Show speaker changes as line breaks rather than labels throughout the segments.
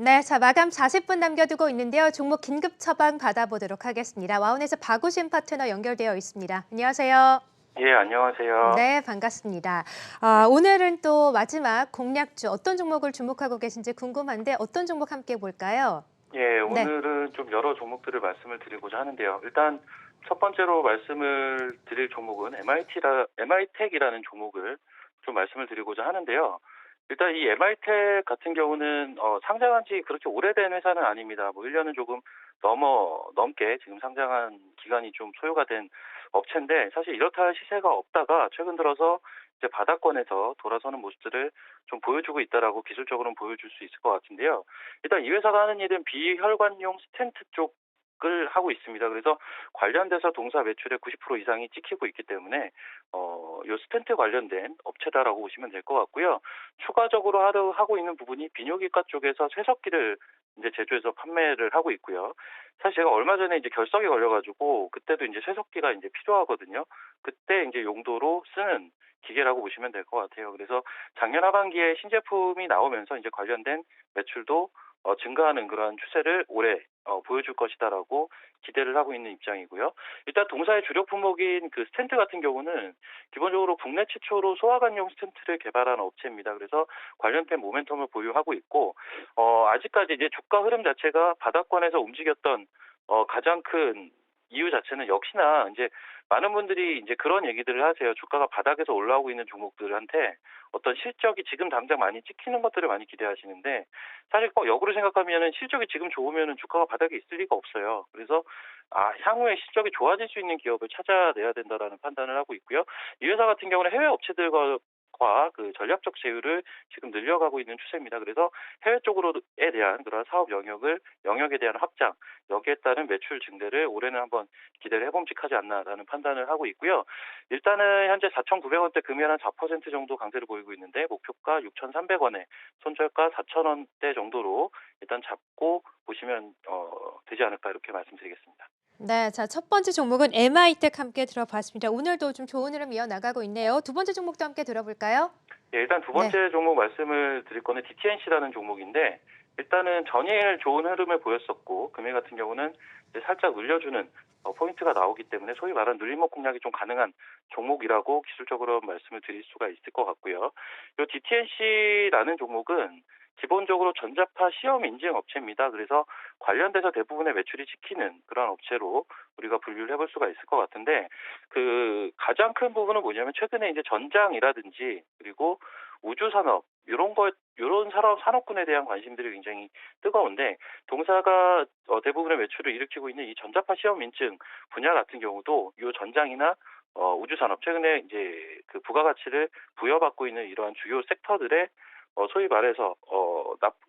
네, 자 마감 40분 남겨두고 있는데요. 종목 긴급 처방 받아보도록 하겠습니다. 와운에서 박우신 파트너 연결되어 있습니다. 안녕하세요.
예, 안녕하세요.
네, 반갑습니다.
네.
오늘은 또 마지막 공략주 어떤 종목을 주목하고 계신지 궁금한데 어떤 종목 함께 볼까요?
예,
네.
오늘은 좀 여러 종목들을 말씀을 드리고자 하는데요. 일단 첫 번째로 말씀을 드릴 종목은 MI텍이라는 종목을 좀 말씀을 드리고자 하는데요. 일단 이 MI텍 같은 경우는 상장한 지 그렇게 오래된 회사는 아닙니다. 뭐 1년은 조금 넘게 지금 상장한 기간이 좀 소요가 된 업체인데, 사실 이렇다 할 시세가 없다가 최근 들어서 이제 바닥권에서 돌아서는 모습들을 좀 보여주고 있다라고 기술적으로는 보여줄 수 있을 것 같은데요. 일단 이 회사가 하는 일은 비혈관용 스텐트 쪽을 하고 있습니다. 그래서 관련돼서 동사 매출의 90% 이상이 찍히고 있기 때문에 요 스텐트 관련된 업체다라고 보시면 될 것 같고요. 추가적으로 하고 있는 부분이 비뇨기과 쪽에서 쇠석기를 이제 제조해서 판매를 하고 있고요. 사실 제가 얼마 전에 이제 결석이 걸려가지고 그때도 이제 쇠석기가 이제 필요하거든요. 그때 이제 용도로 쓰는 기계라고 보시면 될 것 같아요. 그래서 작년 하반기에 신제품이 나오면서 이제 관련된 매출도 증가하는 그러한 추세를 올해 보여줄 것이다라고 기대를 하고 있는 입장이고요. 일단 동사의 주력 품목인 그 스텐트 같은 경우는 기본적으로 국내 최초로 소화관용 스텐트를 개발한 업체입니다. 그래서 관련된 모멘텀을 보유하고 있고, 아직까지 이제 주가 흐름 자체가 바닥권에서 움직였던 가장 큰 이유 자체는 역시나 이제 많은 분들이 이제 그런 얘기들을 하세요. 주가가 바닥에서 올라오고 있는 종목들한테 어떤 실적이 지금 당장 많이 찍히는 것들을 많이 기대하시는데, 사실 꼭 역으로 생각하면은 실적이 지금 좋으면은 주가가 바닥에 있을 리가 없어요. 그래서 향후에 실적이 좋아질 수 있는 기업을 찾아내야 된다라는 판단을 하고 있고요. 이 회사 같은 경우는 해외 업체들과 그 전략적 제휴를 지금 늘려가고 있는 추세입니다. 그래서 해외 쪽으로에 대한 그런 사업 영역에 대한 확장, 여기에 따른 매출 증대를 올해는 한번 기대를 해봄직하지 않나라는 판단을 하고 있고요. 일단은 현재 4,900원대 금연 한 4% 정도 강세를 보이고 있는데, 목표가 6,300원에 손절가 4,000원대 정도로 일단 잡고 보시면 되지 않을까, 이렇게 말씀드리겠습니다.
네, 자 첫 번째 종목은 MI텍 함께 들어봤습니다. 오늘도 좀 좋은 흐름 이어나가고 있네요. 두 번째 종목도 함께 들어볼까요?
예, 일단 두
네.
번째 종목 말씀을 드릴 거는 DTNC라는 종목인데, 일단은 전일 좋은 흐름을 보였었고 금일 같은 경우는 이제 살짝 눌려주는 포인트가 나오기 때문에 소위 말하는 눌림목 공략이 좀 가능한 종목이라고 기술적으로 말씀을 드릴 수가 있을 것 같고요. 이 DTNC라는 종목은 기본적으로 전자파 시험 인증 업체입니다. 그래서 관련돼서 대부분의 매출이 찍히는 그런 업체로 우리가 분류를 해볼 수가 있을 것 같은데, 그 가장 큰 부분은 뭐냐면 최근에 이제 전장이라든지 그리고 우주 산업 이런 산업군에 대한 관심들이 굉장히 뜨거운데, 동사가 대부분의 매출을 일으키고 있는 이 전자파 시험 인증 분야 같은 경우도 이 전장이나 우주 산업, 최근에 이제 그 부가가치를 부여받고 있는 이러한 주요 섹터들의 소위 말해서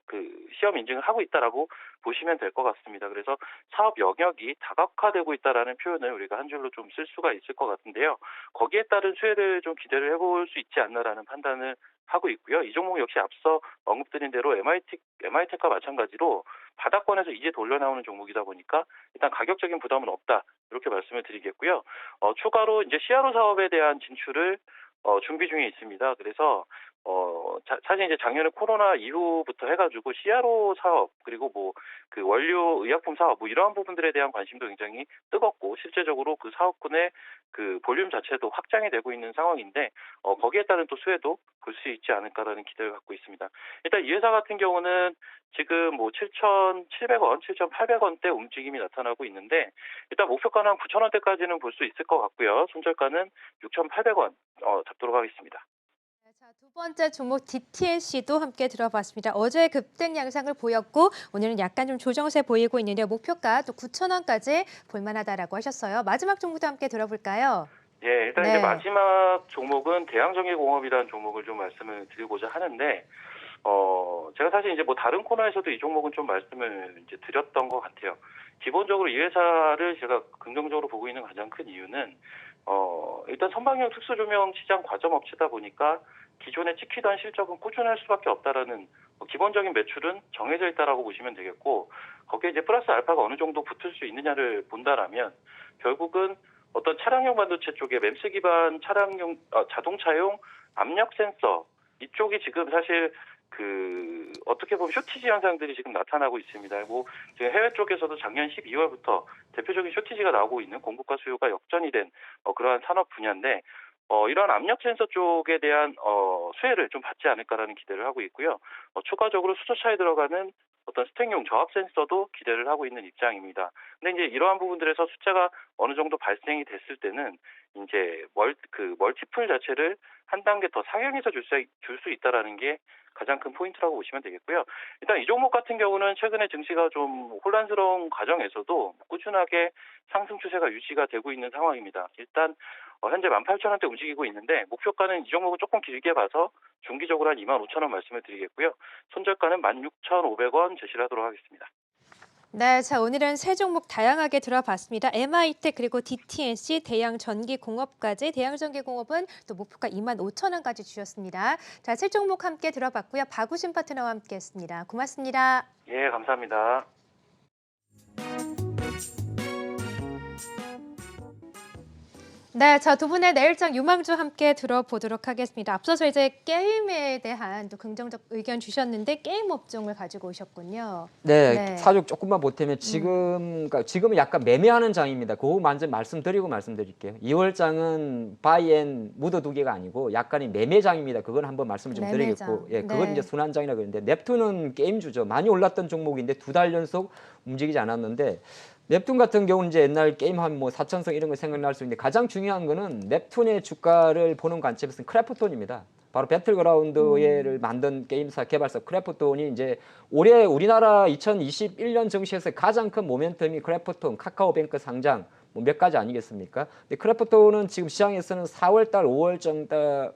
그 시험 인증을 하고 있다라고 보시면 될 것 같습니다. 그래서 사업 영역이 다각화되고 있다라는 표현을 우리가 한 줄로 좀 쓸 수가 있을 것 같은데요. 거기에 따른 수혜를 좀 기대를 해볼 수 있지 않나라는 판단을 하고 있고요. 이 종목 역시 앞서 언급드린 대로 MI텍과 마찬가지로 바닥권에서 이제 돌려 나오는 종목이다 보니까 일단 가격적인 부담은 없다, 이렇게 말씀을 드리겠고요. 추가로 이제 CRO 사업에 대한 진출을 준비 중에 있습니다. 그래서 사실 이제 작년에 코로나 이후부터 해가지고 CRO 사업, 그리고 뭐 그 원료 의약품 사업, 뭐 이러한 부분들에 대한 관심도 굉장히 뜨겁고, 실제적으로 그 사업군의 그 볼륨 자체도 확장이 되고 있는 상황인데, 거기에 따른 또 수혜도 볼 수 있지 않을까라는 기대를 갖고 있습니다. 일단 이 회사 같은 경우는 지금 뭐 7,700원, 7,800원대 움직임이 나타나고 있는데, 일단 목표가는 한 9,000원대까지는 볼 수 있을 것 같고요. 손절가는 6,800원 잡도록 하겠습니다.
네, 자, 두 번째 종목 DTNC도 함께 들어봤습니다. 어제 급등 양상을 보였고 오늘은 약간 좀 조정세 보이고 있는데 목표가 또 9,000원까지 볼만하다라고 하셨어요. 마지막 종목도 함께 들어볼까요?
예, 일단 이제
네.
마지막 종목은 대양정예공업이라는 종목을 좀 말씀을 드리고자 하는데, 제가 사실 이제 뭐 다른 코너에서도 이 종목은 좀 말씀을 이제 드렸던 것 같아요. 기본적으로 이 회사를 제가 긍정적으로 보고 있는 가장 큰 이유는, 일단 선박용 특수조명 시장 과점 업체다 보니까 기존에 찍히던 실적은 꾸준할 수밖에 없다라는 기본적인 매출은 정해져 있다라고 보시면 되겠고, 거기에 이제 플러스 알파가 어느 정도 붙을 수 있느냐를 본다라면 결국은 어떤 차량용 반도체 쪽에 램스 기반 자동차용 압력 센서, 이쪽이 지금 사실 어떻게 보면 쇼티지 현상들이 지금 나타나고 있습니다. 뭐 지금 해외 쪽에서도 작년 12월부터 대표적인 쇼티지가 나오고 있는 공급과 수요가 역전이 된 그러한 산업 분야인데 이러한 압력 센서 쪽에 대한 수혜를 좀 받지 않을까라는 기대를 하고 있고요. 추가적으로 수소차에 들어가는 어떤 스택용 저압 센서도 기대를 하고 있는 입장입니다. 근데 이제 이러한 부분들에서 숫자가 어느 정도 발생이 됐을 때는 이제 멀티플 자체를 한 단계 더 상향해서 줄 수 있다라는 게 가장 큰 포인트라고 보시면 되겠고요. 일단 이 종목 같은 경우는 최근에 증시가 좀 혼란스러운 과정에서도 꾸준하게 상승 추세가 유지가 되고 있는 상황입니다. 일단 현재 18,000원대 움직이고 있는데 목표가는 이 종목은 조금 길게 봐서 중기적으로 한 25,000원 말씀을 드리겠고요. 손절가는 16,500원 제시를 하도록 하겠습니다.
네, 자 오늘은 세 종목 다양하게 들어봤습니다. MI텍 그리고 DTNC, 대양전기공업까지 대양전기공업은 또 목표가 25,000원까지 주셨습니다. 자, 세 종목 함께 들어봤고요. 박우신 파트너와 함께했습니다. 고맙습니다.
예, 감사합니다.
네, 자 두 분의 내일장 유망주 함께 들어보도록 하겠습니다. 앞서서 이제 게임에 대한 또 긍정적 의견 주셨는데 게임 업종을 가지고 오셨군요.
네,
네.
사족 조금만 보태면 그러니까 지금은 약간 매매하는 장입니다. 그거 먼저 말씀드릴게요. 2월장은 바이앤 묻어두기가 아니고 약간의 매매장입니다. 그건 한번 말씀을 좀
매매장.
드리겠고, 예, 그건
네.
이제 순환장이라 그러는데 넵툰은 게임주죠. 많이 올랐던 종목인데 2달 연속 움직이지 않았는데. 넵툰 같은 경우는 이제 옛날 게임 한 뭐 4천성 이런 거 생각날 수 있는데 가장 중요한 거는 넵툰의 주가를 보는 관점에서는 크래프톤입니다. 바로 배틀그라운드를 만든 게임사 개발사 크래프톤이 이제 올해 우리나라 2021년 증시에서 가장 큰 모멘텀이 크래프톤, 카카오뱅크 상장 뭐 몇 가지 아니겠습니까? 근데 크래프톤은 지금 시장에서는 4월달, 5월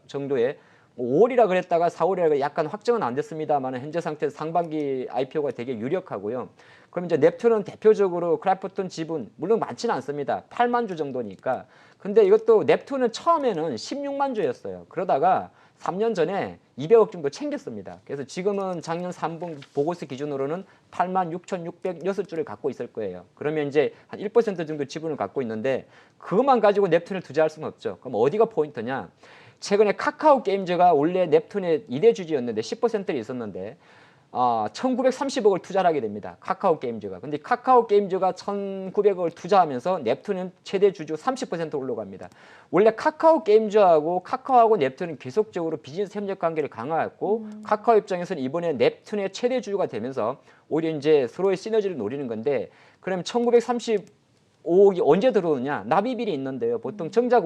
정도에 5월이라 그랬다가 4월이라 약간 확정은 안 됐습니다만 현재 상태에서 상반기 IPO가 되게 유력하고요. 그럼 이제 넵툰은 대표적으로 크래프톤 지분 물론 많지는 않습니다. 8만 주 정도니까. 근데 이것도 넵툰은 처음에는 16만 주였어요. 그러다가 3년 전에 200억 정도 챙겼습니다. 그래서 지금은 작년 3분 보고서 기준으로는 8만 6,606주를 갖고 있을 거예요. 그러면 이제 한 1% 정도 지분을 갖고 있는데 그것만 가지고 넵툰을 투자할 수는 없죠. 그럼 어디가 포인트냐? 최근에 카카오 게임즈가 원래 넵툰의 2대 주주였는데 10%를 있었는데 1930억을 투자를 하게 됩니다. 카카오 게임즈가. 근데 카카오 게임즈가 1900억을 투자하면서 넵툰은 최대 주주 30% 올라갑니다. 원래 카카오 게임즈하고 카카오하고 넵툰은 계속적으로 비즈니스 협력 관계를 강화했고 카카오 입장에서는 이번에 넵툰의 최대 주주가 되면서 오히려 이제 서로의 시너지를 노리는 건데 그럼 1935억이 언제 들어오느냐? 납입일이 있는데요. 보통 정자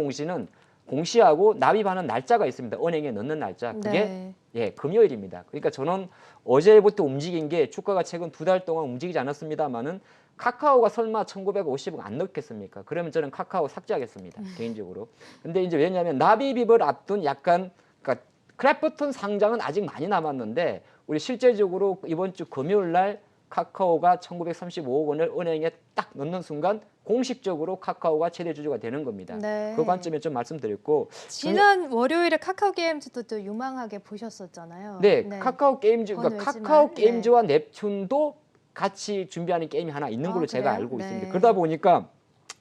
공시하고 납입하는 날짜가 있습니다. 은행에 넣는 날짜. 그게
네.
예, 금요일입니다. 그러니까 저는 어제부터 움직인 게 주가가 최근 2달 동안 움직이지 않았습니다만은 카카오가 설마 1950억 안 넣겠습니까? 그러면 저는 카카오 삭제하겠습니다. 개인적으로. 근데 이제 왜냐하면 납입을 앞둔 약간 그러니까 크래프톤 상장은 아직 많이 남았는데 우리 실제적으로 이번 주 금요일 날 카카오가 1935억 원을 은행에 딱 넣는 순간 공식적으로 카카오가 최대 주주가 되는 겁니다.
네.
그 관점에 좀 말씀드렸고
지난 월요일에 카카오 게임즈도 또 유망하게 보셨었잖아요.
네, 카카오 게임즈, 그러니까
번외지만,
카카오 게임즈와 넵툰도 같이 준비하는 게임이 하나 있는 걸로 제가
그래요?
알고
네.
있습니다. 그러다 보니까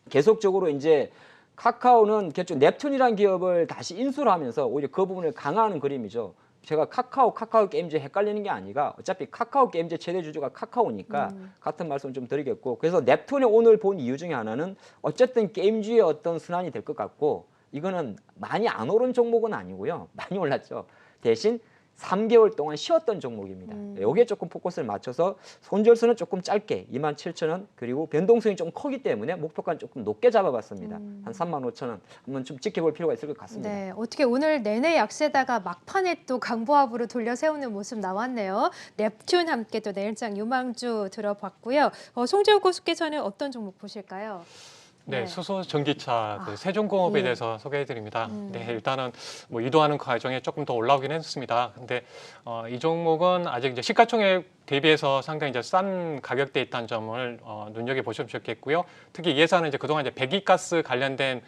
계속적으로 이제 카카오는 계속 넵툰이라는 기업을 다시 인수를 하면서 오히려 그 부분을 강화하는 그림이죠. 제가 카카오 게임즈 헷갈리는 게 아니라 어차피 카카오 게임즈 최대 주주가 카카오니까 같은 말씀 좀 드리겠고 그래서 넵툰이 오늘 본 이유 중에 하나는 어쨌든 게임주의 어떤 순환이 될 것 같고 이거는 많이 안 오른 종목은 아니고요. 많이 올랐죠. 대신 3개월 동안 쉬었던 종목입니다. 여기에 조금 포커스를 맞춰서 손절수는 조금 짧게 27,000원 그리고 변동성이 좀 크기 때문에 목표가는 조금 높게 잡아봤습니다. 한 35,000원 한번 좀 지켜볼 필요가 있을 것 같습니다.
네, 어떻게 오늘 내내 약세다가 막판에 또 강보합으로 돌려 세우는 모습 나왔네요. 넵튠 함께 또 내일장 유망주 들어봤고요. 송재호 고수께서는 어떤 종목 보실까요?
네,
네.
수소 전기차 세종공업에
예.
대해서 소개해드립니다. 네, 일단은 뭐 이도하는 과정에 조금 더 올라오긴 했습니다. 근데 이 종목은 아직 이제 시가총액 대비해서 상당히 이제 싼 가격대에 있다는 점을 눈여겨 보시면 좋겠고요. 특히 이 회사는 이제 그동안 이제 배기가스 관련된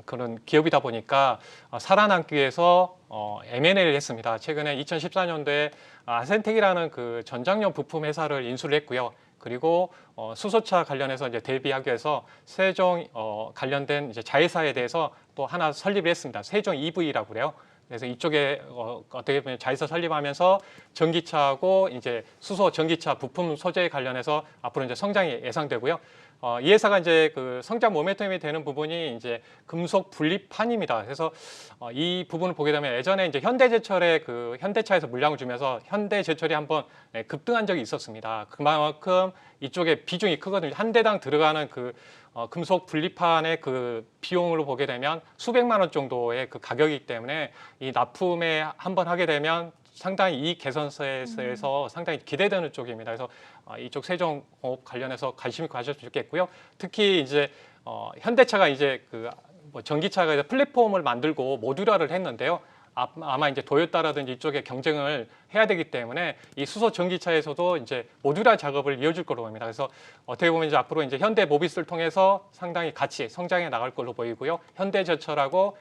그런 기업이다 보니까 살아남기 위해서 M&A를 했습니다. 최근에 2014년도에 아센텍이라는 그 전장용 부품 회사를 인수를 했고요. 그리고 수소차 관련해서 이제 대비하기 위해서 세종 관련된 이제 자회사에 대해서 또 하나 설립을 했습니다. 세종 EV라고 그래요. 그래서 이쪽에 어떻게 보면 자회사 설립하면서 전기차하고 이제 수소 전기차 부품 소재에 관련해서 앞으로 이제 성장이 예상되고요. 이 회사가 이제 그 성장 모멘텀이 되는 부분이 이제 금속 분리판입니다. 그래서 이 부분을 보게 되면 예전에 이제 현대제철에 그 현대차에서 물량을 주면서 현대제철이 한번 급등한 적이 있었습니다. 그만큼 이쪽에 비중이 크거든요. 한 대당 들어가는 그 금속 분리판의 그 비용으로 보게 되면 수백만 원 정도의 그 가격이기 때문에 이 납품에 한번 하게 되면 상당히 이익 개선세에서 상당히 기대되는 쪽입니다. 그래서 이쪽 세종공업 관련해서 관심이 가졌으면 좋겠고요. 특히 이제 현대차가 이제 그 뭐 전기차가 이제 플랫폼을 만들고 모듈화를 했는데요. 아마 이제 도요타라든지 이쪽에 경쟁을 해야 되기 때문에 이 수소 전기차에서도 이제 모듈화 작업을 이어줄 거로 봅니다. 그래서 어떻게 보면 이제 앞으로 이제 현대 모비스를 통해서 상당히 같이 성장해 나갈 걸로 보이고요. 현대제철하고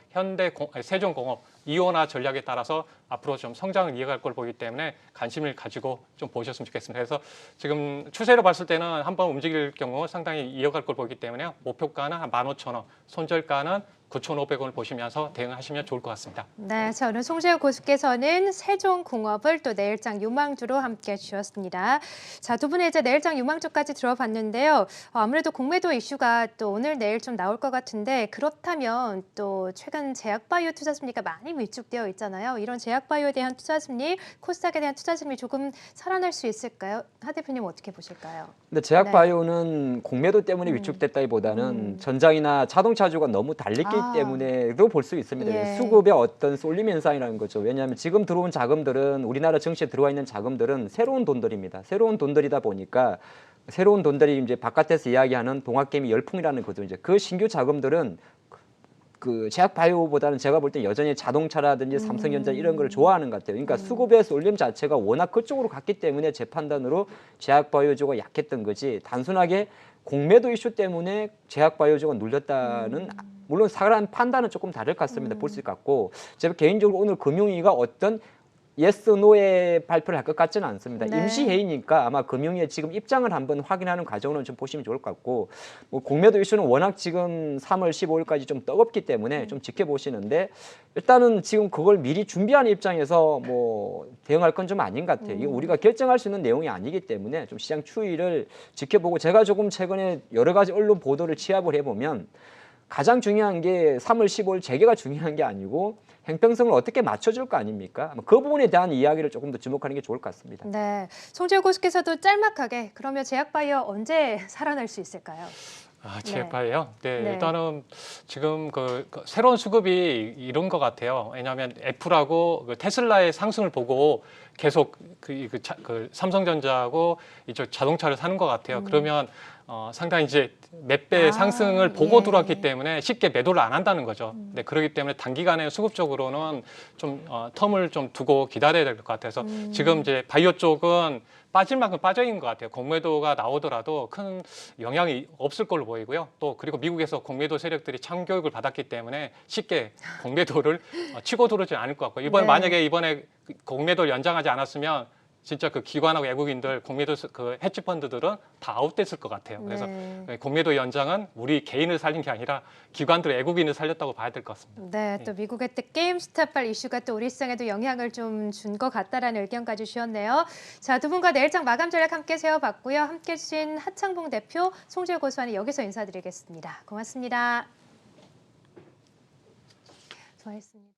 세종공업 이원화 전략에 따라서 앞으로 좀 성장을 이어갈 걸 보기 때문에 관심을 가지고 좀 보셨으면 좋겠습니다. 그래서 지금 추세로 봤을 때는 한번 움직일 경우 상당히 이어갈 걸 보기 때문에 목표가는 한 15,000원, 손절가는 9,500원을 보시면서 대응하시면 좋을 것 같습니다.
네, 저는 송재우 고수께서는 세종공업을 또 내일장 유망주로 함께 주셨습니다. 자, 두 분의 이제 내일장 유망주까지 들어봤는데요. 아무래도 공매도 이슈가 또 오늘 내일 좀 나올 것 같은데 그렇다면 또 최근 제약바이오 투자 심리가 많이 위축되어 있잖아요. 이런 제약바이오에 대한 투자 심리, 코스닥에 대한 투자 심리 조금 살아날 수 있을까요? 하 대표님 어떻게 보실까요?
근데 제약바이오는 공매도 때문에 위축됐다기보다는 전장이나 자동차주가 너무 달렸기 때문에도 볼 수 있습니다.
예.
수급의 어떤 쏠림 현상이라는 거죠. 왜냐하면 지금 들어온 자금들은 우리나라 증시에 들어와 있는 자금들은 새로운 돈들입니다. 새로운 돈들이다 보니까 새로운 돈들이 이제 바깥에서 이야기하는 동학개미 열풍이라는 거죠. 이제 그 신규 자금들은 그 제약바이오보다는 제가 볼 때 여전히 자동차라든지 삼성전자 이런 걸 좋아하는 것 같아요. 그러니까 수급의 쏠림 자체가 워낙 그쪽으로 갔기 때문에 제 판단으로 제약바이오주가 약했던 거지 단순하게 공매도 이슈 때문에 제약바이오주가 눌렸다는 물론 사람 판단은 조금 다를 것 같습니다. 볼 수 있을 것 같고 제가 개인적으로 오늘 금융위가 어떤 예스, 노의 발표를 할 것 같지는 않습니다.
네.
임시회의니까 아마 금융위에 지금 입장을 한번 확인하는 과정으로 좀 보시면 좋을 것 같고 뭐 공매도 이슈는 워낙 지금 3월 15일까지 좀 뜨겁기 때문에 좀 지켜보시는데 일단은 지금 그걸 미리 준비하는 입장에서 뭐 대응할 건 좀 아닌 것 같아요. 이거 우리가 결정할 수 있는 내용이 아니기 때문에 좀 시장 추이를 지켜보고 제가 조금 최근에 여러 가지 언론 보도를 취합을 해보면 가장 중요한 게 3월 15일 재개가 중요한 게 아니고 행평성을 어떻게 맞춰줄 거 아닙니까? 그 부분에 대한 이야기를 조금 더 주목하는 게 좋을 것 같습니다.
네, 송재우 고수께서도 짤막하게 그러면 제약바이오 언제 살아날 수 있을까요?
제약바이오요? 네,
네.
일단은 지금 그 새로운 수급이 이런 것 같아요. 왜냐하면 애플하고 그 테슬라의 상승을 보고 계속 그 삼성전자하고 이쪽 자동차를 사는 것 같아요. 그러면 상당히 이제 몇 배 상승을 보고
예.
들어왔기 때문에 쉽게 매도를 안 한다는 거죠. 네, 그렇기 때문에 단기간에 수급적으로는 좀 텀을 좀 두고 기다려야 될 것 같아서 지금 이제 바이오 쪽은 빠질 만큼 빠져 있는 것 같아요. 공매도가 나오더라도 큰 영향이 없을 걸로 보이고요. 또 그리고 미국에서 공매도 세력들이 참교육을 받았기 때문에 쉽게 공매도를 치고 들어오지 않을 것 같고 이번에
네.
만약에 이번에 공매도를 연장하지 않았으면 진짜 그 기관하고 외국인들 공매도 그 헤지 펀드들은 다 아웃됐을 것 같아요. 그래서
네.
공매도 연장은 우리 개인을 살린 게 아니라 기관들 외국인을 살렸다고 봐야 될 것 같습니다.
네, 또 미국의 또 게임스탑발 이슈가 또 우리 시장에도 영향을 좀 준 것 같다라는 의견까지 주셨네요. 자, 두 분과 내일장 마감 전략 함께 세워봤고요. 함께 해주신 하창봉 대표, 송재우 고수와는 여기서 인사드리겠습니다. 고맙습니다. 수고하셨습니다.